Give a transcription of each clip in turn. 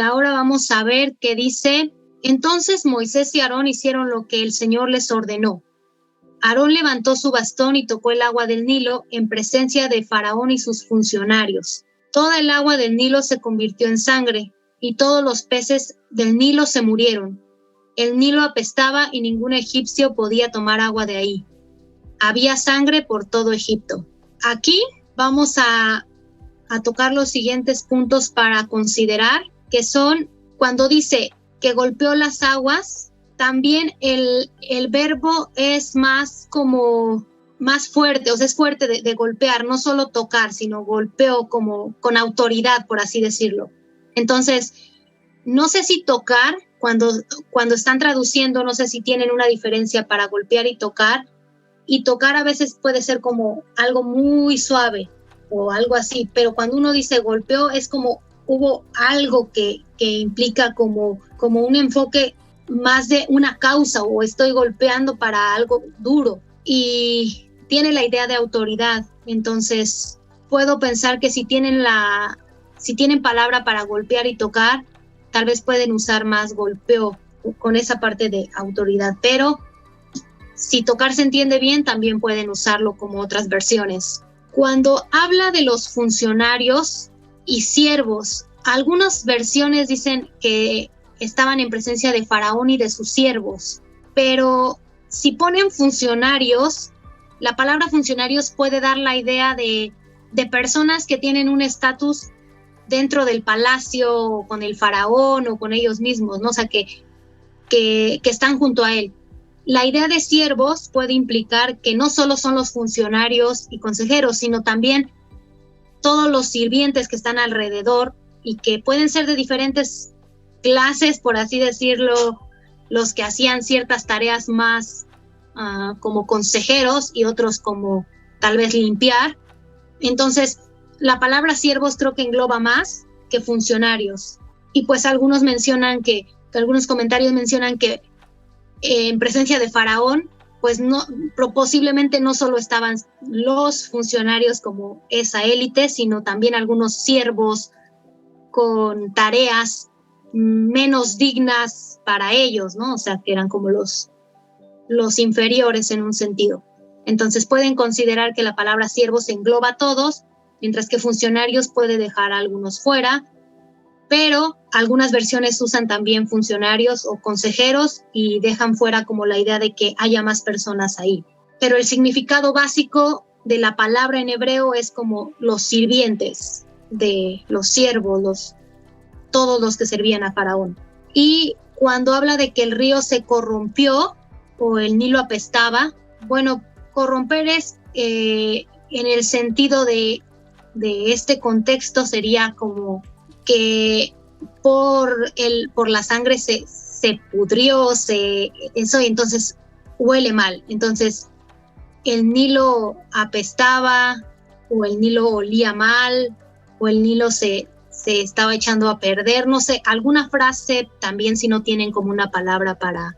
ahora vamos a ver qué dice. Entonces Moisés y Aarón hicieron lo que el Señor les ordenó. Aarón levantó su bastón y tocó el agua del Nilo en presencia de Faraón y sus funcionarios. Toda el agua del Nilo se convirtió en sangre y todos los peces del Nilo se murieron. El Nilo apestaba y ningún egipcio podía tomar agua de ahí. Había sangre por todo Egipto. Aquí vamos a tocar los siguientes puntos para considerar, que son cuando dice que golpeó las aguas. También el verbo es más fuerte, o sea, es fuerte de golpear, no solo tocar, sino golpeó como con autoridad, por así decirlo. Entonces, no sé si tocar, cuando están traduciendo, no sé si tienen una diferencia para golpear y tocar a veces puede ser como algo muy suave o algo así, pero cuando uno dice golpeó es como hubo algo que implica como un enfoque más de una causa, o estoy golpeando para algo duro, y tiene la idea de autoridad. Entonces puedo pensar que si tienen palabra para golpear y tocar, tal vez pueden usar más golpeo con esa parte de autoridad, pero si tocar se entiende bien, también pueden usarlo como otras versiones. Cuando habla de los funcionarios y siervos, algunas versiones dicen que estaban en presencia de Faraón y de sus siervos, pero si ponen funcionarios, la palabra funcionarios puede dar la idea de personas que tienen un estatus dentro del palacio, o con el faraón o con ellos mismos, ¿no? O sea, que están junto a él. La idea de siervos puede implicar que no solo son los funcionarios y consejeros, sino también todos los sirvientes que están alrededor y que pueden ser de diferentes clases, por así decirlo, los que hacían ciertas tareas más como consejeros y otros como tal vez limpiar. Entonces, la palabra siervos creo que engloba más que funcionarios. Y pues algunos comentarios mencionan que en presencia de Faraón, pues posiblemente no solo estaban los funcionarios como esa élite, sino también algunos siervos con tareas menos dignas para ellos, ¿no? O sea, que eran como los inferiores en un sentido. Entonces pueden considerar que la palabra siervos engloba a todos, mientras que funcionarios puede dejar a algunos fuera, pero algunas versiones usan también funcionarios o consejeros y dejan fuera como la idea de que haya más personas ahí. Pero el significado básico de la palabra en hebreo es como los sirvientes, de los siervos, todos los que servían a Faraón. Y cuando habla de que el río se corrompió o el Nilo apestaba, bueno, corromper es en el sentido de este contexto sería como que por la sangre se pudrió, eso, y entonces huele mal. Entonces el Nilo apestaba, o el Nilo olía mal, o el Nilo se estaba echando a perder, no sé, alguna frase también, si no tienen como una palabra para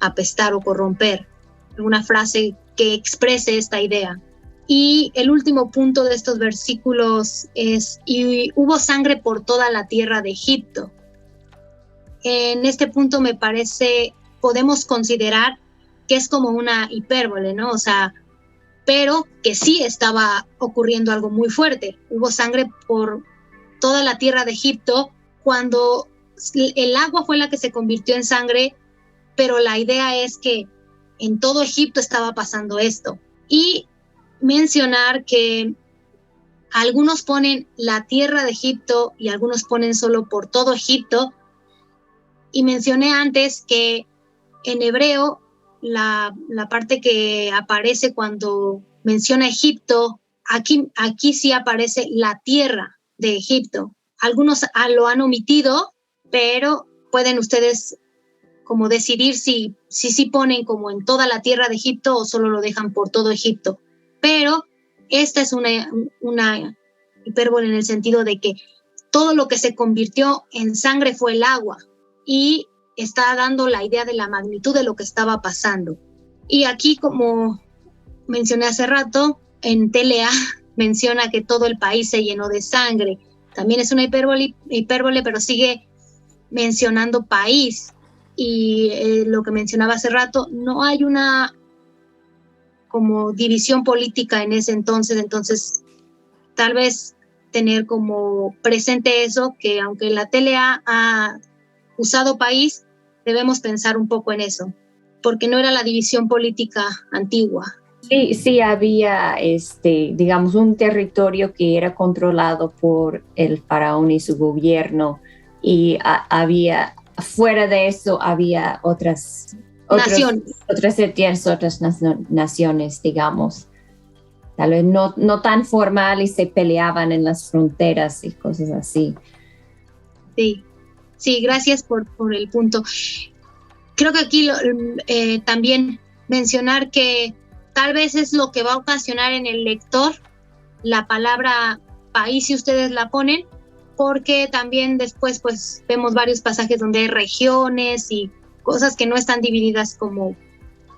apestar o corromper, alguna frase que exprese esta idea. Y el último punto de estos versículos es: y hubo sangre por toda la tierra de Egipto. En este punto me parece, podemos considerar que es como una hipérbole, ¿no? O sea, pero que sí estaba ocurriendo algo muy fuerte. Hubo sangre por toda la tierra de Egipto cuando el agua fue la que se convirtió en sangre, pero la idea es que en todo Egipto estaba pasando esto. Y mencionar que algunos ponen la tierra de Egipto y algunos ponen solo por todo Egipto. Y mencioné antes que en hebreo la parte que aparece cuando menciona Egipto, aquí sí aparece la tierra de Egipto. Algunos lo han omitido, pero pueden ustedes como decidir si ponen como en toda la tierra de Egipto o solo lo dejan por todo Egipto. Pero esta es una hipérbole en el sentido de que todo lo que se convirtió en sangre fue el agua, y está dando la idea de la magnitud de lo que estaba pasando. Y aquí, como mencioné hace rato, en Telea menciona que todo el país se llenó de sangre. También es una hipérbole, pero sigue mencionando país. Y lo que mencionaba hace rato, no hay una como división política en ese entonces tal vez tener como presente eso, que aunque la tele ha usado país, debemos pensar un poco en eso, porque no era la división política antigua. Sí, sí había, digamos, un territorio que era controlado por el faraón y su gobierno, y había, fuera de eso, había otras naciones, digamos, tal vez no tan formal, y se peleaban en las fronteras y cosas así. Sí, gracias por el punto. Creo que aquí también mencionar que tal vez es lo que va a ocasionar en el lector la palabra país, si ustedes la ponen, porque también después pues vemos varios pasajes donde hay regiones y cosas que no están divididas como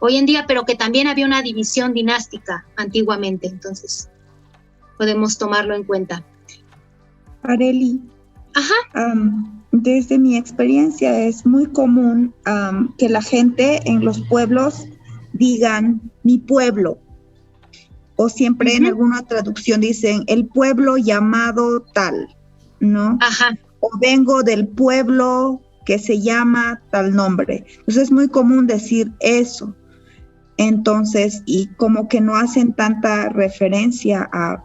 hoy en día, pero que también había una división dinástica antiguamente, entonces podemos tomarlo en cuenta. Arely, Ajá. Desde mi experiencia es muy común que la gente en los pueblos digan mi pueblo, o siempre en alguna traducción dicen el pueblo llamado tal, ¿no? Ajá. O vengo del pueblo que se llama tal nombre. Entonces es muy común decir eso. Entonces, y como que no hacen tanta referencia a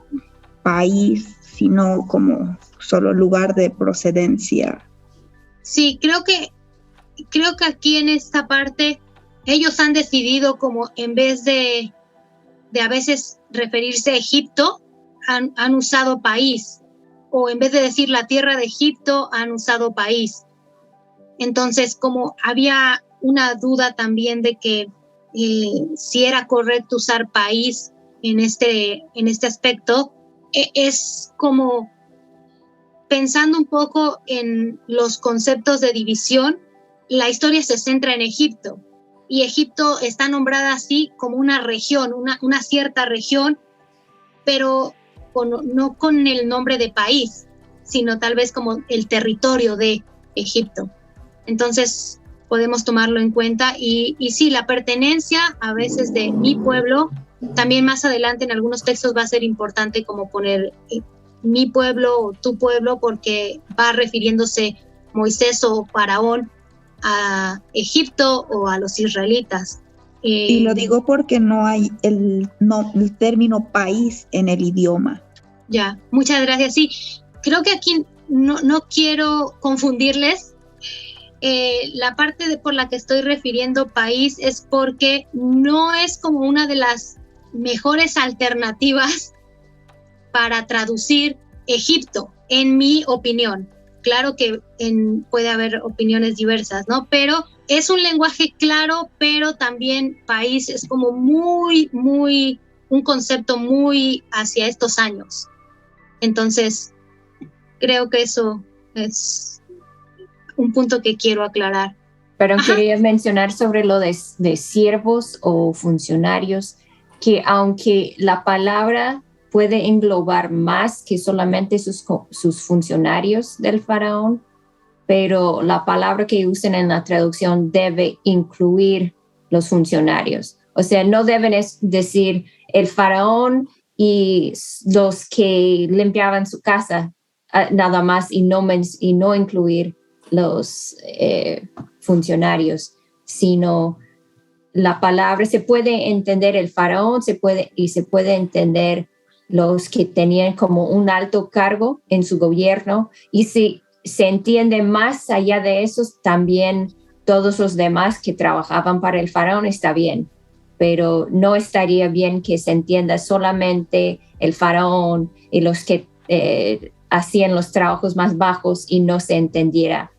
país, sino como solo lugar de procedencia. Sí, creo que aquí en esta parte ellos han decidido como en vez de a veces referirse a Egipto, han usado país, o en vez de decir la tierra de Egipto, han usado país. Entonces, como había una duda también de que si era correcto usar país en este aspecto, es como pensando un poco en los conceptos de división. La historia se centra en Egipto, y Egipto está nombrada así como una región, una cierta región, pero no con el nombre de país, sino tal vez como el territorio de Egipto. Entonces podemos tomarlo en cuenta, y sí, la pertenencia a veces de mi pueblo, también más adelante en algunos textos va a ser importante como poner mi pueblo o tu pueblo, porque va refiriéndose Moisés o Faraón a Egipto o a los israelitas. Y lo digo porque no hay el término país en el idioma. Ya, muchas gracias. Sí, creo que aquí no quiero confundirles. La parte por la que estoy refiriendo país es porque no es como una de las mejores alternativas para traducir Egipto, en mi opinión. Claro que puede haber opiniones diversas, ¿no? Pero es un lenguaje claro, pero también país es como muy, un concepto muy hacia estos años. Entonces, creo que eso es un punto que quiero aclarar. Pero quería mencionar sobre lo de siervos o funcionarios, que aunque la palabra puede englobar más que solamente sus funcionarios del faraón, pero la palabra que usan en la traducción debe incluir los funcionarios. O sea, no deben decir el faraón y los que limpiaban su casa nada más, y no incluir los funcionarios, sino la palabra se puede entender el faraón, se puede entender los que tenían como un alto cargo en su gobierno, y si se entiende más allá de esos, también todos los demás que trabajaban para el faraón está bien, pero no estaría bien que se entienda solamente el faraón y los que hacían los trabajos más bajos y no se entendiera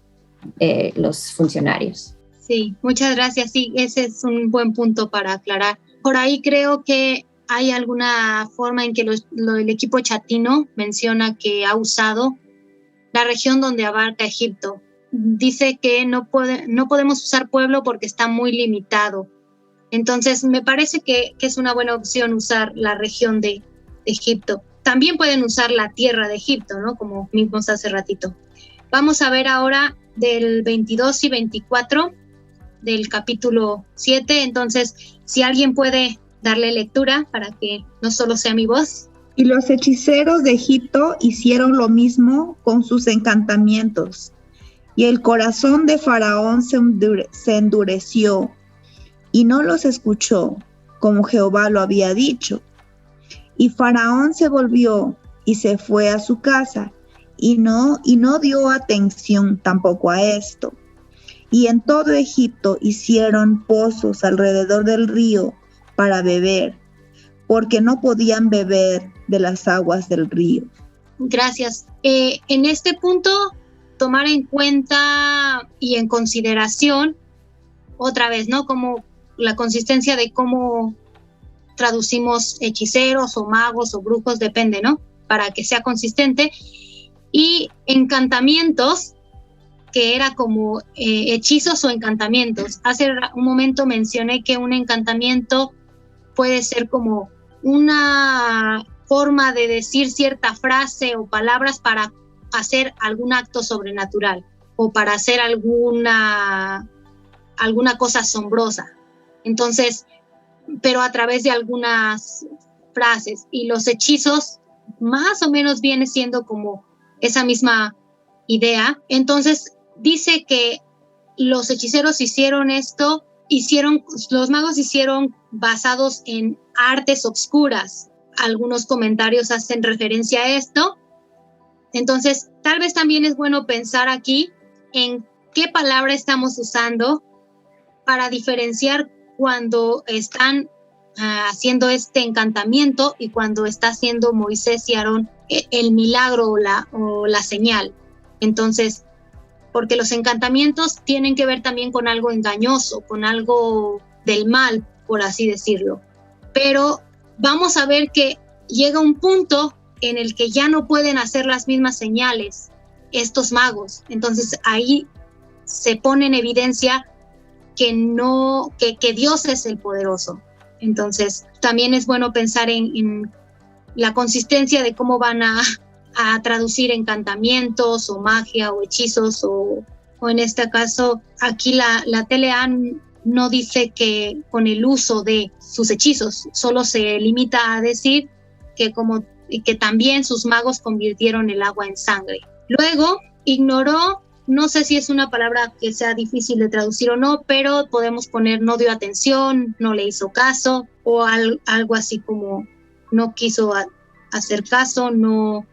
los funcionarios. Sí, muchas gracias. Sí, ese es un buen punto para aclarar. Por ahí creo que hay alguna forma en que el equipo chatino menciona que ha usado la región donde abarca Egipto. Dice que no podemos usar pueblo porque está muy limitado. Entonces, me parece que es una buena opción usar la región de Egipto. También pueden usar la tierra de Egipto, ¿no? Como vimos hace ratito. Vamos a ver ahora del 22 y 24 del capítulo 7. Entonces, si alguien puede darle lectura para que no solo sea mi voz. Y los hechiceros de Egipto hicieron lo mismo con sus encantamientos, y el corazón de Faraón se endureció, y no los escuchó, como Jehová lo había dicho. Y Faraón se volvió y se fue a su casa, y no dio atención tampoco a esto. Y en todo Egipto hicieron pozos alrededor del río para beber, porque no podían beber de las aguas del río. Gracias. En este punto, tomar en cuenta y en consideración, otra vez, ¿no? Como la consistencia de cómo traducimos hechiceros o magos o brujos, depende, ¿no? Para que sea consistente. Y encantamientos, que era como hechizos o encantamientos. Hace un momento mencioné que un encantamiento puede ser como una forma de decir cierta frase o palabras para hacer algún acto sobrenatural o para hacer alguna cosa asombrosa. Entonces, pero a través de algunas frases. Y los hechizos más o menos viene siendo como esa misma idea. Entonces, dice que los hechiceros hicieron esto, los magos hicieron basados en artes obscuras. Algunos comentarios hacen referencia a esto. Entonces, tal vez también es bueno pensar aquí en qué palabra estamos usando para diferenciar cuando están haciendo este encantamiento y cuando está haciendo Moisés y Aarón el milagro o la señal. Entonces, porque los encantamientos tienen que ver también con algo engañoso, con algo del mal, por así decirlo. Pero vamos a ver que llega un punto en el que ya no pueden hacer las mismas señales estos magos. Entonces ahí se pone en evidencia que Dios es el poderoso. Entonces también es bueno pensar en la consistencia de cómo van a traducir encantamientos o magia o hechizos o en este caso aquí la TLA no dice que con el uso de sus hechizos, solo se limita a decir que también sus magos convirtieron el agua en sangre. Luego ignoró, no sé si es una palabra que sea difícil de traducir o no, pero podemos poner no dio atención, no le hizo caso o algo así como no quiso hacer caso, no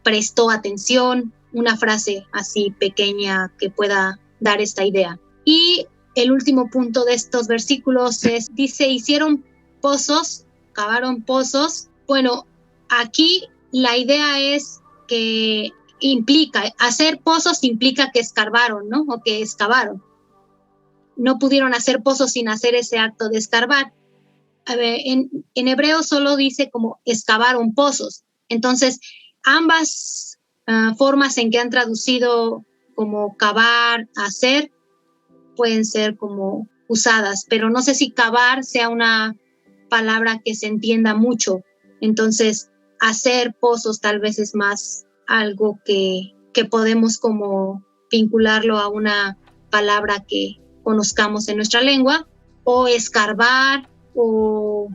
prestó atención, una frase así pequeña que pueda dar esta idea. Y el último punto de estos versículos dice, hicieron pozos, cavaron pozos. Bueno, aquí la idea es que hacer pozos implica que escarbaron, ¿no? O que excavaron. No pudieron hacer pozos sin hacer ese acto de escarbar. A ver, en hebreo solo dice como excavaron pozos. Entonces, ambas formas en que han traducido como cavar, hacer, pueden ser como usadas, pero no sé si cavar sea una palabra que se entienda mucho. Entonces, hacer pozos tal vez es más algo que podemos como vincularlo a una palabra que conozcamos en nuestra lengua, o escarbar, o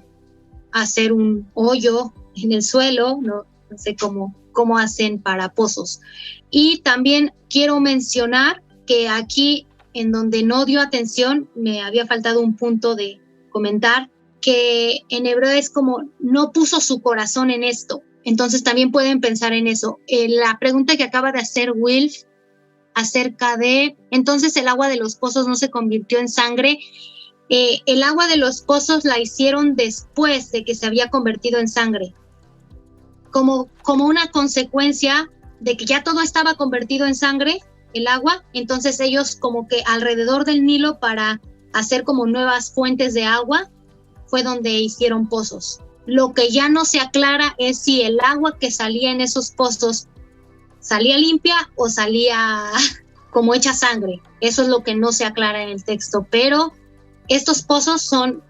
hacer un hoyo en el suelo, no sé cómo hacen para pozos. Y también quiero mencionar que aquí, en donde no dio atención, me había faltado un punto de comentar, que en hebreo es como no puso su corazón en esto. Entonces también pueden pensar en eso. La pregunta que acaba de hacer Wilf acerca de, entonces el agua de los pozos no se convirtió en sangre. El agua de los pozos la hicieron después de que se había convertido en sangre, como una consecuencia de que ya todo estaba convertido en sangre, el agua. Entonces ellos como que alrededor del Nilo, para hacer como nuevas fuentes de agua, fue donde hicieron pozos. Lo que ya no se aclara es si el agua que salía en esos pozos salía limpia o salía como hecha sangre. Eso es lo que no se aclara en el texto, pero estos pozos son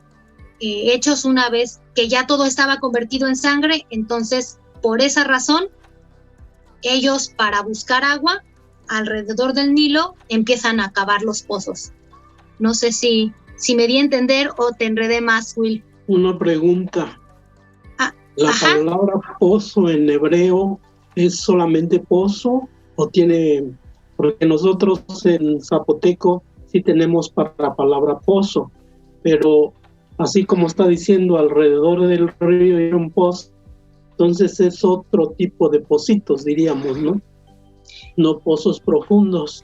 hechos una vez que ya todo estaba convertido en sangre. Entonces, por esa razón, ellos, para buscar agua, alrededor del Nilo, empiezan a cavar los pozos. No sé si me di a entender o te enredé más, Will. Una pregunta. ¿La ajá. palabra pozo en hebreo es solamente pozo o tiene, porque nosotros en zapoteco sí tenemos para la palabra pozo, pero así como está diciendo alrededor del río hay un pozo, entonces es otro tipo de pocitos, diríamos, ¿no? No pozos profundos.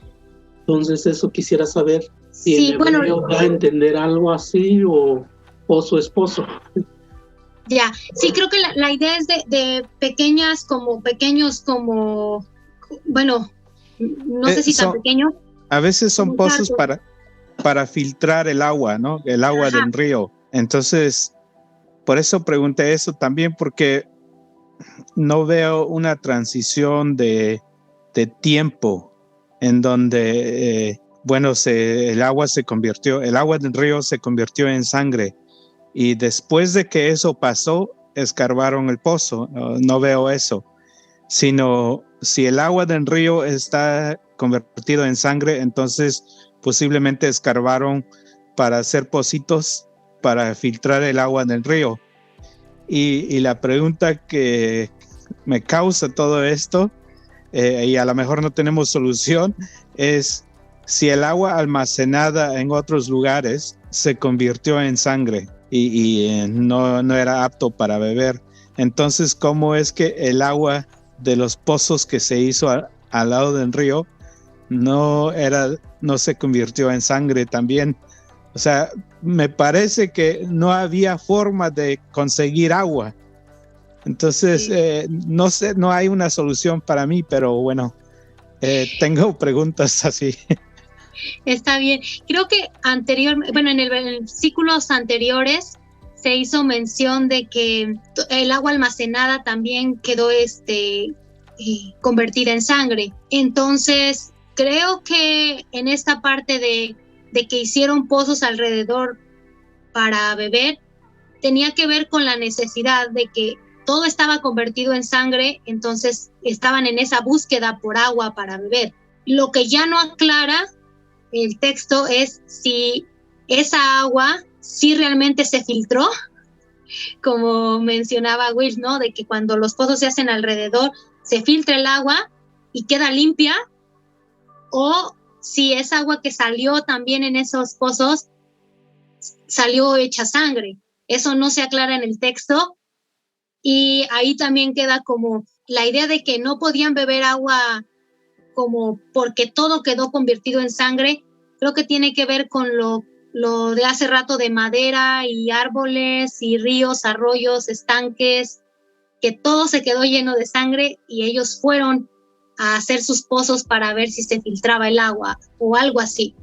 Entonces eso quisiera saber si sí, en hebreo da a entender algo así o pozo es pozo. Ya, sí, creo que la idea es de pequeños como, bueno, no sé si tan pequeños. A veces son pozos para filtrar el agua, ¿no? El agua Ajá. del río. Entonces, por eso pregunté eso también, porque no veo una transición de tiempo en donde, el agua del río se convirtió en sangre. Y después de que eso pasó, escarbaron el pozo. No veo eso, sino si el agua del río está convertido en sangre, entonces posiblemente escarbaron para hacer pocitos para filtrar el agua del río. Y la pregunta que me causa todo esto, y a lo mejor no tenemos solución, es si el agua almacenada en otros lugares se convirtió en sangre y no era apto para beber. Entonces, ¿cómo es que el agua de los pozos que se hizo al lado del río no se convirtió en sangre también? O sea, me parece que no había forma de conseguir agua. Entonces, no sé, no hay una solución para mí, pero bueno, tengo preguntas así. Está bien. Creo que en versículos anteriores se hizo mención de que el agua almacenada también quedó convertida en sangre. Entonces, creo que en esta parte de que hicieron pozos alrededor para beber, tenía que ver con la necesidad de que todo estaba convertido en sangre, entonces estaban en esa búsqueda por agua para beber. Lo que ya no aclara el texto es si esa agua sí realmente se filtró, como mencionaba Will, ¿no? De que cuando los pozos se hacen alrededor, se filtra el agua y queda limpia, o si esa agua que salió también en esos pozos salió hecha sangre. Eso no se aclara en el texto, y ahí también queda como la idea de que no podían beber agua como porque todo quedó convertido en sangre. Creo que tiene que ver con lo de hace rato de madera y árboles y ríos, arroyos, estanques, que todo se quedó lleno de sangre y ellos fueron a hacer sus pozos para ver si se filtraba el agua o algo así.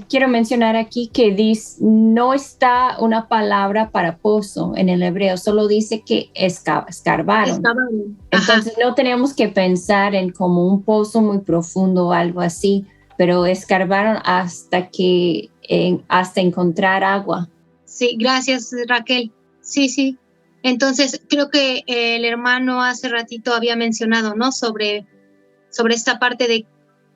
Quiero mencionar aquí que no está una palabra para pozo en el hebreo, solo dice que escarbaron. Entonces no tenemos que pensar en como un pozo muy profundo o algo así, pero escarbaron hasta encontrar agua. Sí, gracias, Raquel. Sí. Entonces creo que el hermano hace ratito había mencionado, ¿no? Sobre esta parte de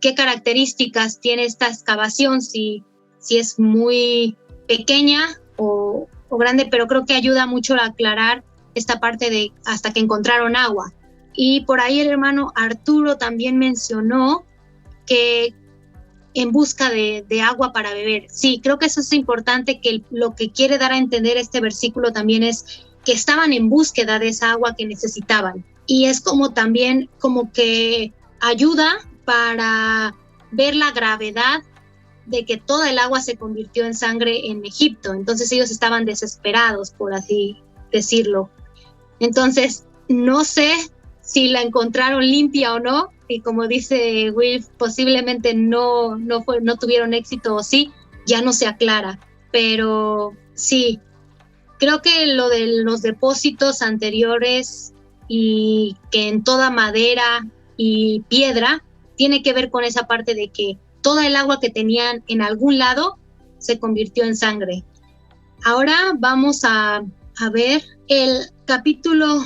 qué características tiene esta excavación, si es muy pequeña o grande, pero creo que ayuda mucho a aclarar esta parte de hasta que encontraron agua. Y por ahí el hermano Arturo también mencionó que en busca de agua para beber. Sí, creo que eso es importante, que lo que quiere dar a entender este versículo también es que estaban en búsqueda de esa agua que necesitaban. Y es como también como que ayuda para ver la gravedad de que toda el agua se convirtió en sangre en Egipto. Entonces ellos estaban desesperados, por así decirlo. Entonces, no sé si la encontraron limpia o no, y como dice Will, posiblemente no tuvieron éxito, o sí, ya no se aclara. Pero sí, creo que lo de los depósitos anteriores y que en toda madera y piedra tiene que ver con esa parte de que toda el agua que tenían en algún lado se convirtió en sangre. Ahora vamos a ver el capítulo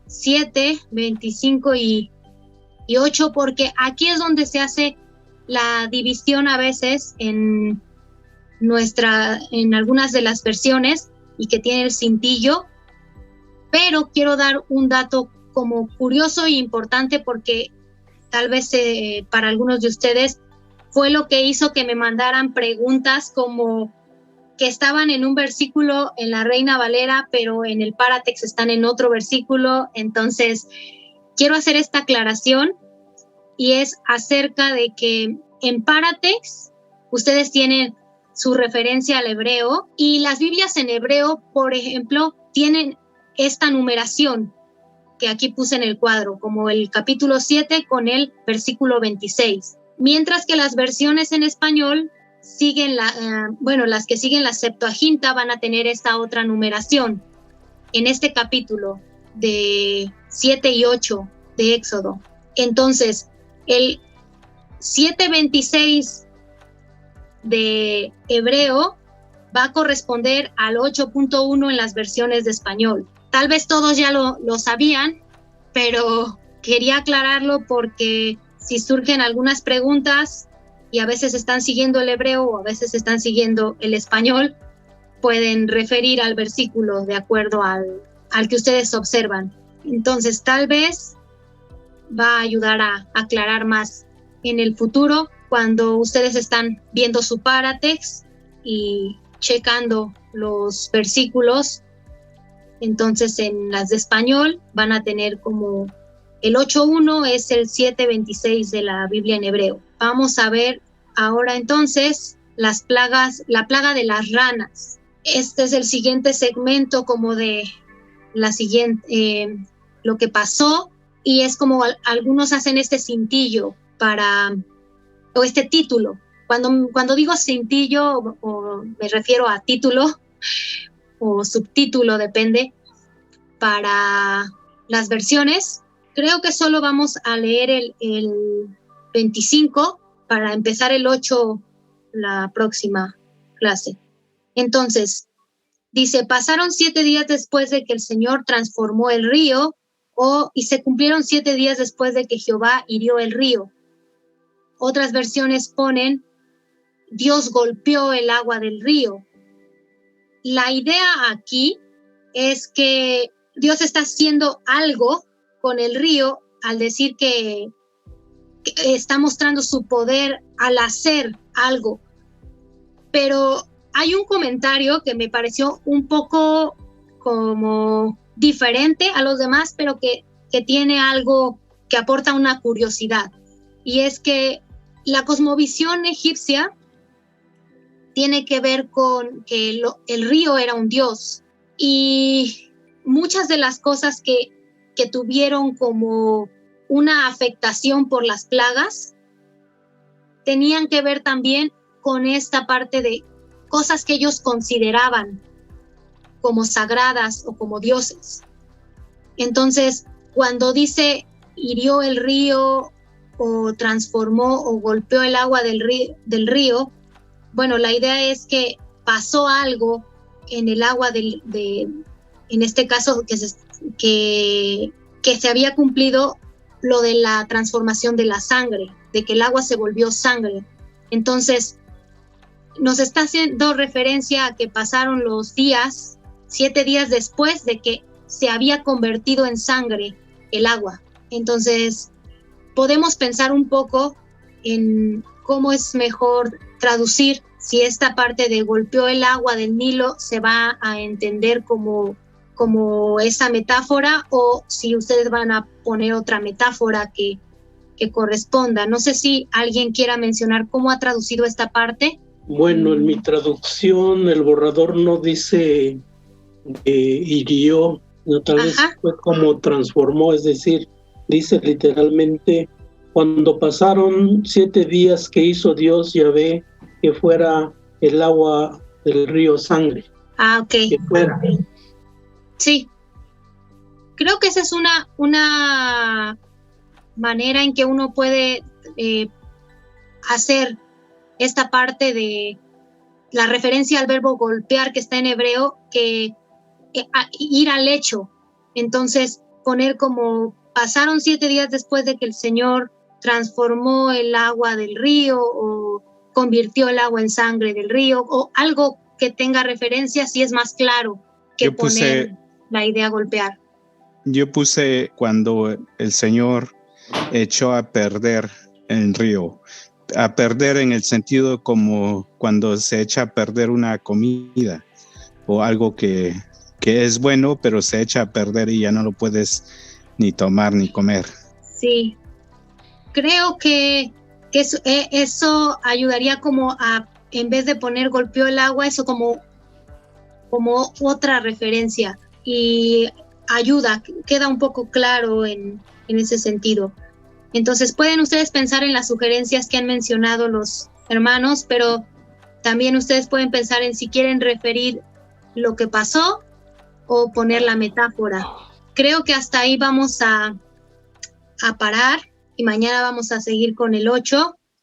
7, 25 y 8, porque aquí es donde se hace la división a veces en algunas de las versiones y que tiene el cintillo, pero quiero dar un dato como curioso e importante porque tal vez para algunos de ustedes fue lo que hizo que me mandaran preguntas como que estaban en un versículo en la Reina Valera, pero en el Paratext están en otro versículo. Entonces, quiero hacer esta aclaración y es acerca de que en Paratext ustedes tienen su referencia al hebreo y las Biblias en hebreo, por ejemplo, tienen esta numeración que aquí puse en el cuadro, como el capítulo 7 con el versículo 26. Mientras que las versiones en español siguen las que siguen la Septuaginta van a tener esta otra numeración en este capítulo de 7 y 8 de Éxodo. Entonces, el 7:26 de hebreo va a corresponder al 8.1 en las versiones de español. Tal vez todos ya lo sabían, pero quería aclararlo porque si surgen algunas preguntas y a veces están siguiendo el hebreo o a veces están siguiendo el español, pueden referir al versículo de acuerdo al que ustedes observan. Entonces, tal vez va a ayudar a aclarar más en el futuro cuando ustedes están viendo su Paratext y checando los versículos. Entonces, en las de español van a tener como el 8.1 es el 7:26 de la Biblia en hebreo. Vamos a ver ahora entonces la plaga de las ranas. Este es el siguiente segmento como de lo que pasó, y es como algunos hacen este cintillo o este título. Cuando digo cintillo, o me refiero a título o subtítulo, depende, para las versiones. Creo que solo vamos a leer el 25 para empezar el 8 la próxima clase. Entonces, dice, pasaron 7 días después de que el Señor transformó el río, y se cumplieron 7 días después de que Jehová hirió el río. Otras versiones ponen, Dios golpeó el agua del río. La idea aquí es que Dios está haciendo algo con el río al decir que está mostrando su poder al hacer algo. Pero hay un comentario que me pareció un poco como diferente a los demás, pero que tiene algo que aporta una curiosidad. Y es que la cosmovisión egipcia tiene que ver con que el río era un dios. Y muchas de las cosas que tuvieron como una afectación por las plagas tenían que ver también con esta parte de cosas que ellos consideraban como sagradas o como dioses. Entonces, cuando dice hirió el río o transformó o golpeó el agua del río, bueno, la idea es que pasó algo en el agua en este caso que se había cumplido lo de la transformación de la sangre, de que el agua se volvió sangre. Entonces, nos está haciendo referencia a que pasaron los días, 7 días después de que se había convertido en sangre el agua. Entonces, podemos pensar un poco en cómo es mejor traducir si esta parte de golpeó el agua del Nilo se va a entender como esa metáfora, o si ustedes van a poner otra metáfora que corresponda. No sé si alguien quiera mencionar cómo ha traducido esta parte. Bueno, en mi traducción el borrador no dice hirió, no, tal vez fue como transformó, es decir, dice literalmente, cuando pasaron 7 días que hizo Dios Yahvé que fuera el agua del río sangre. Ok. Que fuera. Sí. Creo que esa es una manera en que uno puede hacer esta parte de la referencia al verbo golpear que está en hebreo, que ir al hecho. Entonces, poner como pasaron 7 días después de que el Señor transformó el agua del río o convirtió el agua en sangre del río, o algo que tenga referencia, si es más claro que poner la idea golpear. Yo puse cuando el Señor echó a perder el río, a perder en el sentido como cuando se echa a perder una comida o algo que es bueno, pero se echa a perder y ya no lo puedes ni tomar ni comer. Sí, creo que eso ayudaría como a, en vez de poner golpeó el agua, eso como otra referencia, y ayuda, queda un poco claro en ese sentido. Entonces pueden ustedes pensar en las sugerencias que han mencionado los hermanos, pero también ustedes pueden pensar en si quieren referir lo que pasó o poner la metáfora. Creo que hasta ahí vamos a parar y mañana vamos a seguir con el 8.